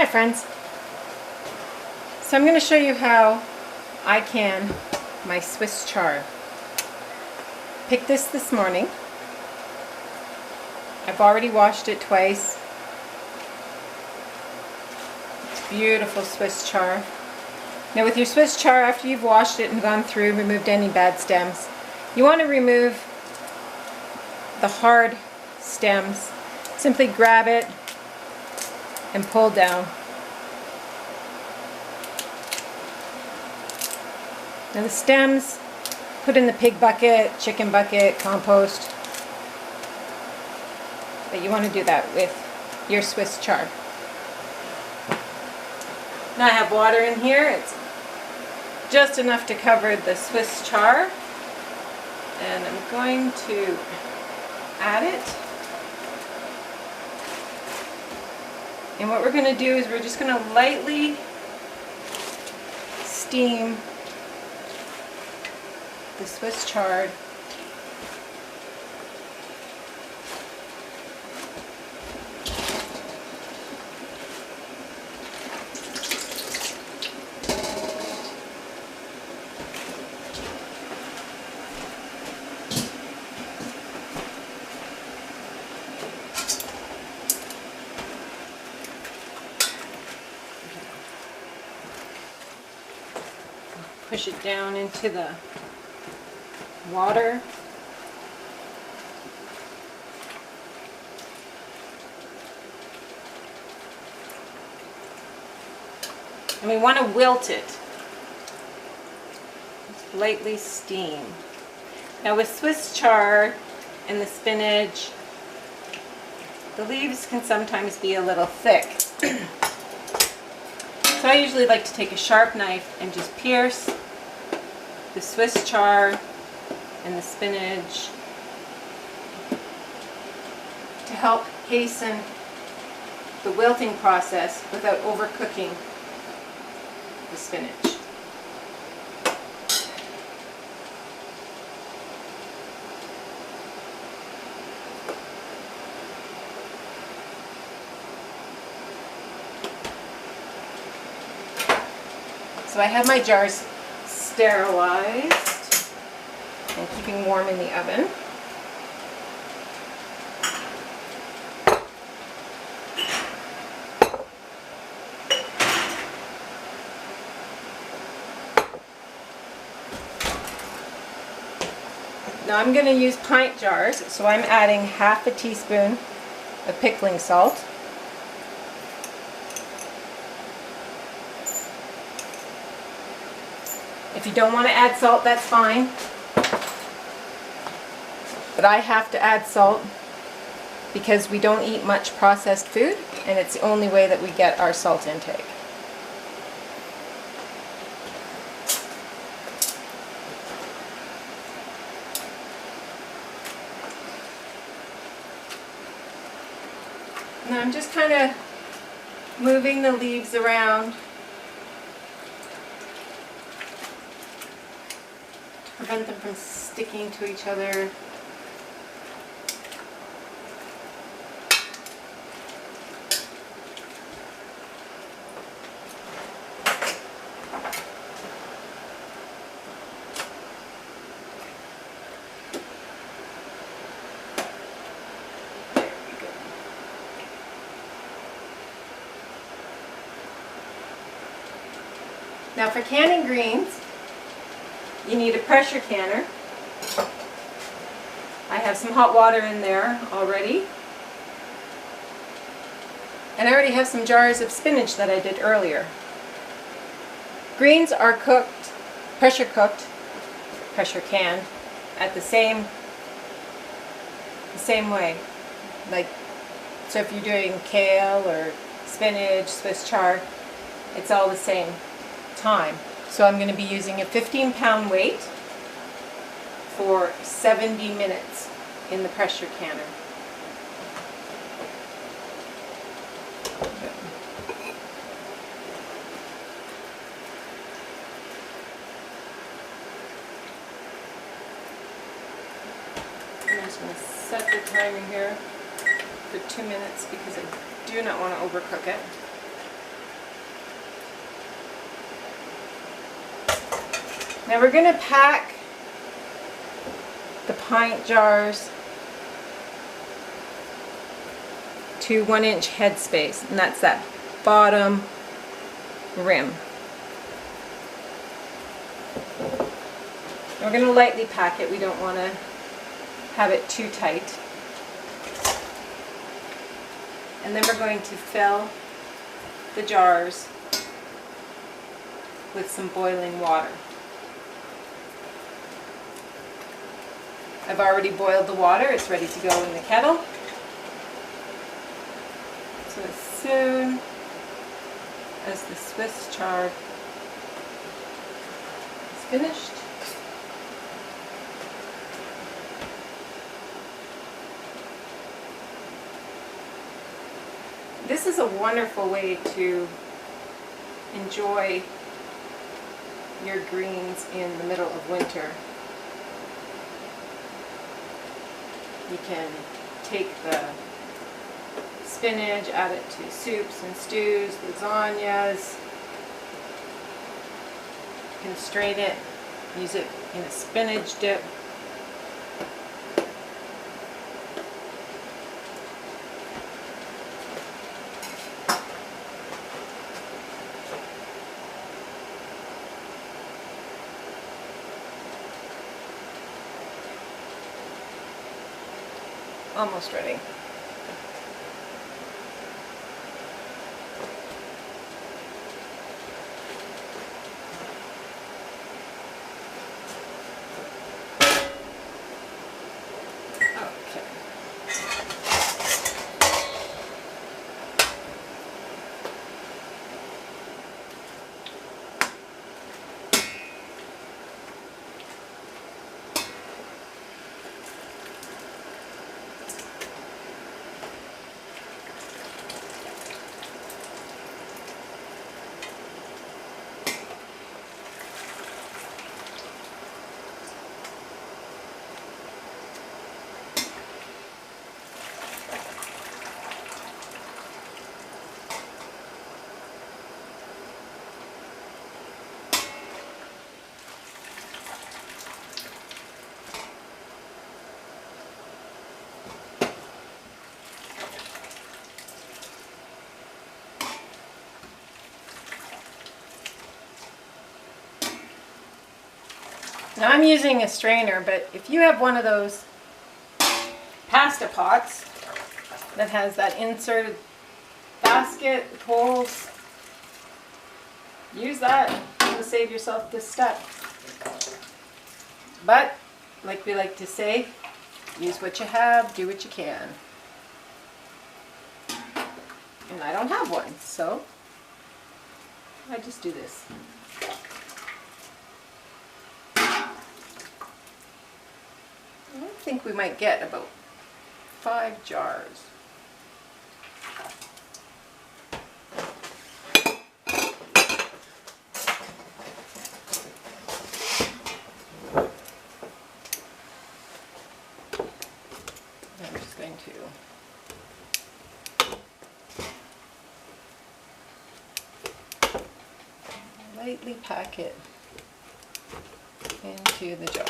Hi friends. So I'm going to show you how I can my Swiss chard. Picked this morning. I've already washed it twice. It's beautiful Swiss chard. Now with your Swiss chard, after you've washed it and gone through, removed any bad stems, you want to remove the hard stems. Simply grab it and pull down. Now the stems, put in the pig bucket, chicken bucket, compost. But you want to do that with your Swiss chard. Now I have water in here. It's just enough to cover the Swiss chard. And I'm going to add it. And what we're going to do is we're just going to lightly steam the Swiss chard. Push it down into the water. And we want to wilt it. Just lightly steam. Now with Swiss chard and the spinach, the leaves can sometimes be a little thick. So I usually like to take a sharp knife and just pierce the Swiss chard and the spinach to help hasten the wilting process without overcooking the spinach. So I have my jars sterilized and keeping warm in the oven. Now I'm going to use pint jars, so I'm adding half a teaspoon of pickling salt. If you don't want to add salt, that's fine. But I have to add salt because we don't eat much processed food, and it's the only way that we get our salt intake. Now I'm just kind of moving the leaves around to prevent them from sticking to each other. Now for canning greens, you need a pressure canner. I have some hot water in there already. And I already have some jars of spinach that I did earlier. Greens are cooked, pressure canned, at the same way. Like, so if you're doing kale or spinach, Swiss chard, it's all the same time. So I'm going to be using a 15-pound weight for 70 minutes in the pressure canner. I'm just going to set the timer here for 2 minutes because I do not want to overcook it. Now we're going to pack the pint jars to 1-inch head space, and that's that bottom rim. We're going to lightly pack it. We don't want to have it too tight. And then we're going to fill the jars with some boiling water. I've already boiled the water. It's ready to go in the kettle. So as soon as the Swiss chard is finished, this is a wonderful way to enjoy your greens in the middle of winter. You can take the spinach, add it to soups and stews, lasagnas. You can strain it, use it in a spinach dip. Almost ready. Okay. Now I'm using a strainer, but if you have one of those pasta pots that has that inserted basket with holes, use that to save yourself this step. But, like we like to say, use what you have, do what you can. And I don't have one, so I just do this. I think we might get about 5 jars. I'm just going to lightly pack it into the jar.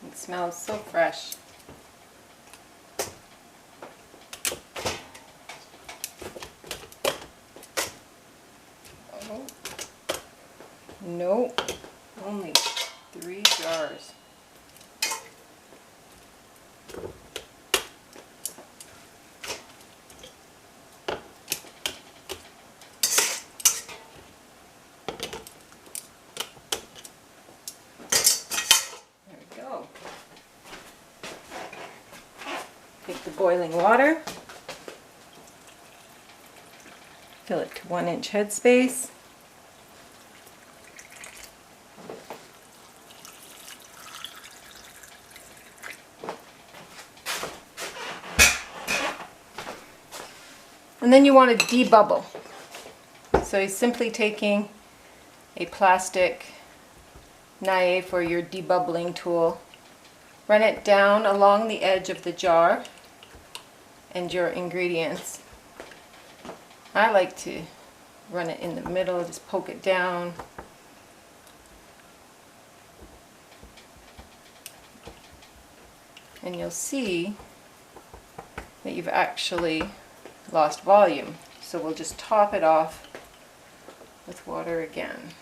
It smells so fresh. Oh, no, only 3 jars. Take the boiling water, Fill it to 1-inch headspace. And then you want to debubble. So you're simply taking a plastic knife or your debubbling tool, run it down along the edge of the jar and your ingredients. I like to run it in the middle, just poke it down. And you'll see that you've actually lost volume. So we'll just top it off with water again.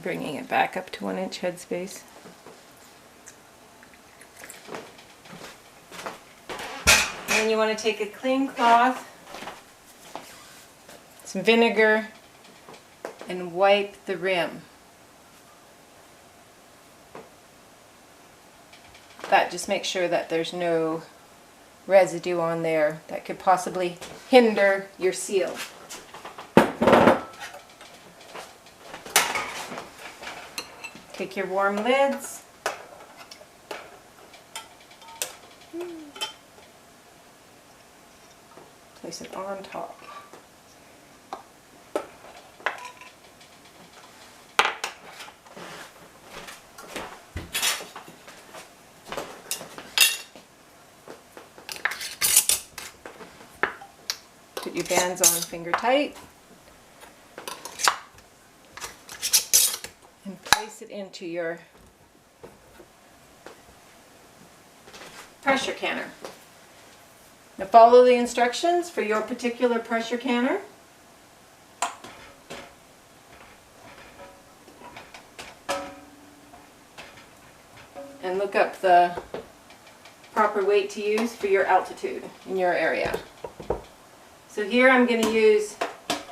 Bringing it back up to 1-inch headspace. And then you want to take a clean cloth, some vinegar, and wipe the rim. That just makes sure that there's no residue on there that could possibly hinder your seal. Take your warm lids, place it on top. Put your bands on finger tight. And place it into your pressure canner. Now follow the instructions for your particular pressure canner. And look up the proper weight to use for your altitude in your area. So here I'm going to use